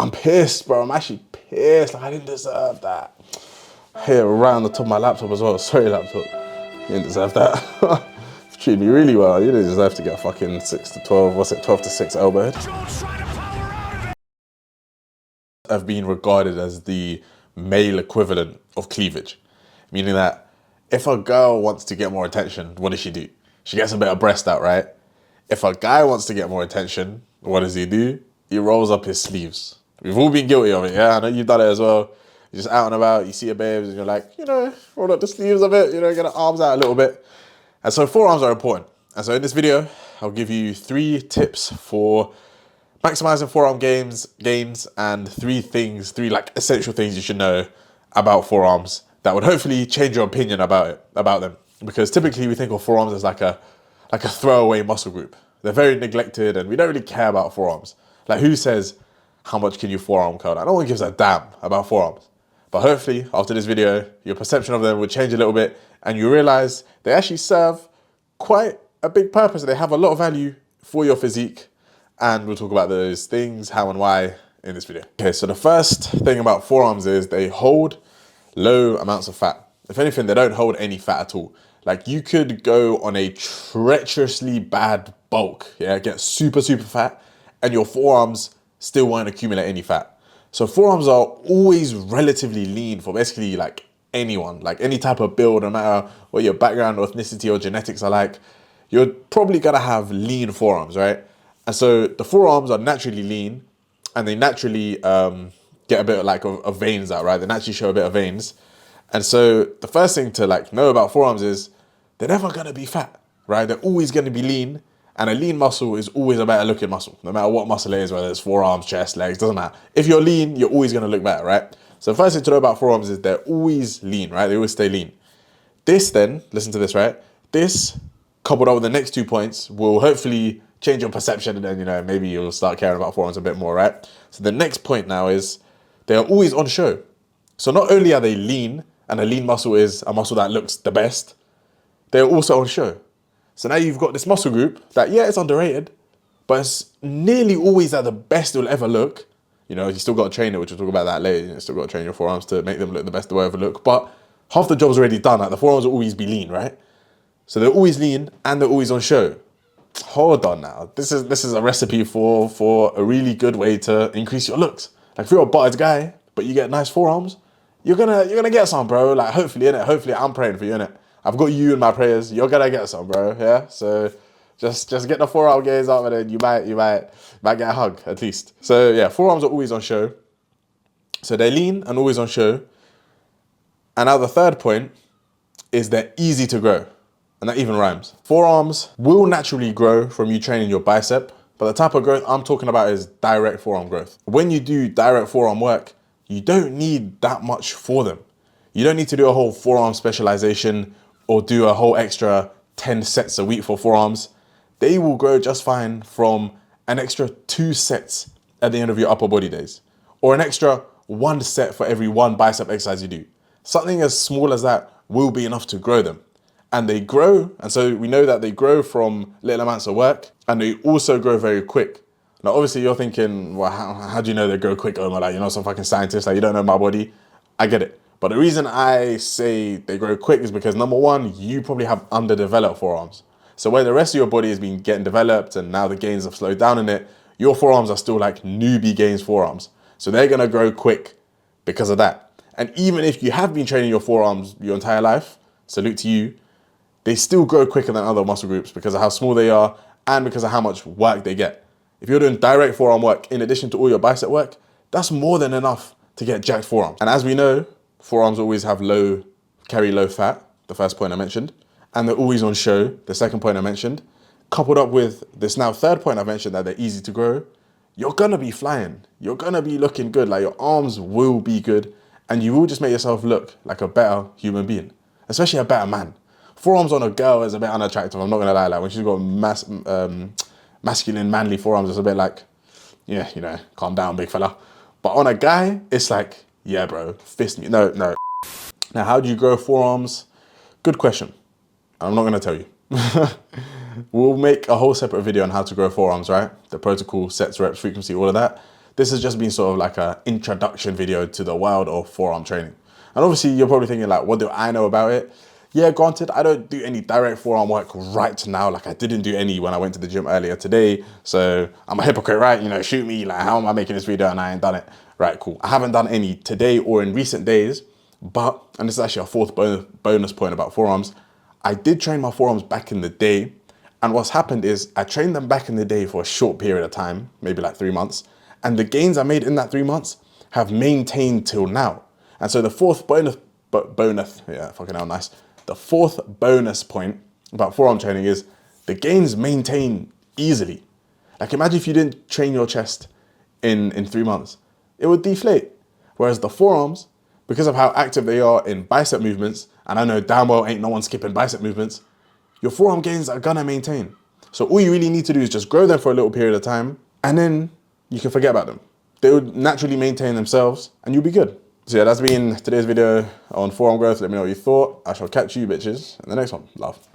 I'm pissed, bro. I'm actually pissed. Like, I didn't deserve that. Here, right on the top of my laptop as well. Sorry, laptop. You didn't deserve that. Treated me really well. You didn't deserve to get a fucking 6 to 12, what's it, 12 to 6 elbow. Have been regarded as the male equivalent of cleavage. Meaning that if a girl wants to get more attention, what does she do? She gets a bit of breast out, right? If a guy wants to get more attention, what does he do? He rolls up his sleeves. We've all been guilty of it, yeah? I know you've done it as well. You're just out and about, you see your babes, and you're like, roll up the sleeves a bit, get the arms out a little bit. And so forearms are important. And so in this video, I'll give you 3 tips for maximizing forearm gains and 3 like essential things you should know about forearms that would hopefully change your opinion about them. Because typically we think of forearms as like a throwaway muscle group. They're very neglected and we don't really care about forearms. Like, who says, how much can you forearm curl? No one gives a damn about forearms. But hopefully after this video, your perception of them will change a little bit and you realize they actually serve quite a big purpose. They have a lot of value for your physique. And we'll talk about those things, how and why, in this video. Okay, so the first thing about forearms is they hold low amounts of fat. If anything, they don't hold any fat at all. Like, you could go on a treacherously bad bulk, yeah, get super, super fat, and your forearms still won't accumulate any fat. So forearms are always relatively lean for basically like anyone, like any type of build, no matter what your background, ethnicity, or genetics are like, you're probably gonna have lean forearms, right? And so the forearms are naturally lean and they naturally get a bit of veins out, right? They naturally show a bit of veins. And so the first thing to know about forearms is they're never gonna be fat, right? They're always gonna be lean, and a lean muscle is always a better looking muscle, no matter what muscle it is, whether it's forearms, chest, legs, doesn't matter. If you're lean, you're always gonna look better, right? So the first thing to know about forearms is they're always lean, right? They always stay lean. This then, listen to this, right? This, coupled up with the next 2 points, will hopefully change your perception, and then, maybe you'll start caring about forearms a bit more, right? So the next point now is they are always on show. So not only are they lean, and a lean muscle is a muscle that looks the best, they're also on show. So now you've got this muscle group that, yeah, it's underrated, but it's nearly always at the best it will ever look. You still got to train it, which we'll talk about that later. You still got to train your forearms to make them look the best they will ever look. But half the job's already done. Like, the forearms will always be lean, right? So they're always lean and they're always on show. Hold on now. This is a recipe for a really good way to increase your looks. Like, if you're a buttered guy, but you get nice forearms, you're gonna get some, bro. Like, hopefully, innit? Hopefully, I'm praying for you, innit? I've got you in my prayers. You're gonna get some, bro. Yeah. So just get the forearm gains up, and then you might get a hug at least. So yeah, forearms are always on show. So they're lean and always on show. And now the third point is they're easy to grow. And that even rhymes. Forearms will naturally grow from you training your bicep, but the type of growth I'm talking about is direct forearm growth. When you do direct forearm work, you don't need that much for them. You don't need to do a whole forearm specialization or do a whole extra 10 sets a week for forearms. They will grow just fine from an extra 2 sets at the end of your upper body days, or an extra 1 set for every 1 bicep exercise you do. Something as small as that will be enough to grow them. And they grow, and so we know that they grow from little amounts of work, and they also grow very quick. Now, obviously, you're thinking, well, how do you know they grow quick, Omar? Like, some fucking scientist, like, you don't know my body. I get it. But the reason I say they grow quick is because, number one, you probably have underdeveloped forearms. So where the rest of your body has been getting developed and now the gains have slowed down in it, your forearms are still like newbie gains forearms. So they're gonna grow quick because of that. And even if you have been training your forearms your entire life, salute to you, they still grow quicker than other muscle groups because of how small they are and because of how much work they get. If you're doing direct forearm work in addition to all your bicep work, that's more than enough to get jacked forearms. And as we know, forearms always have carry low fat, the first point I mentioned, and they're always on show, the second point I mentioned. Coupled up with this now third point I mentioned, that they're easy to grow, you're gonna be flying. You're gonna be looking good. Like, your arms will be good, and you will just make yourself look like a better human being, especially a better man. Forearms on a girl is a bit unattractive, I'm not gonna lie. Like, when she's got masculine, manly forearms, it's a bit like, yeah, calm down, big fella. But on a guy, it's like, yeah, bro, fist me. No. Now, how do you grow forearms? Good question. I'm not gonna tell you. We'll make a whole separate video on how to grow forearms, right? The protocol, sets, reps, frequency, all of that. this has just been sort of like an introduction video to the world of forearm training. And obviously you're probably thinking like, what do I know about it? Yeah, granted, I don't do any direct forearm work right now. Like I didn't do any when I went to the gym earlier today. So I'm a hypocrite, right? You know, shoot me, like how am I making this video and I ain't done it? Right, cool. I haven't done any today or in recent days, but, and this is actually a fourth bonus point about forearms, I did train my forearms back in the day. And what's happened is I trained them back in the day for a short period of time, maybe like 3 months. And the gains I made in that 3 months have maintained till now. And so the fourth yeah, fucking hell, nice. The fourth bonus point about forearm training is the gains maintain easily. Like imagine if you didn't train your chest in 3 months, it would deflate. Whereas the forearms, because of how active they are in bicep movements, and I know damn well ain't no one skipping bicep movements, your forearm gains are gonna maintain. So all you really need to do is just grow them for a little period of time, and then you can forget about them. They would naturally maintain themselves, and you'll be good. So yeah, that's been today's video on forearm growth. Let me know what you thought. I shall catch you bitches in the next one. Love.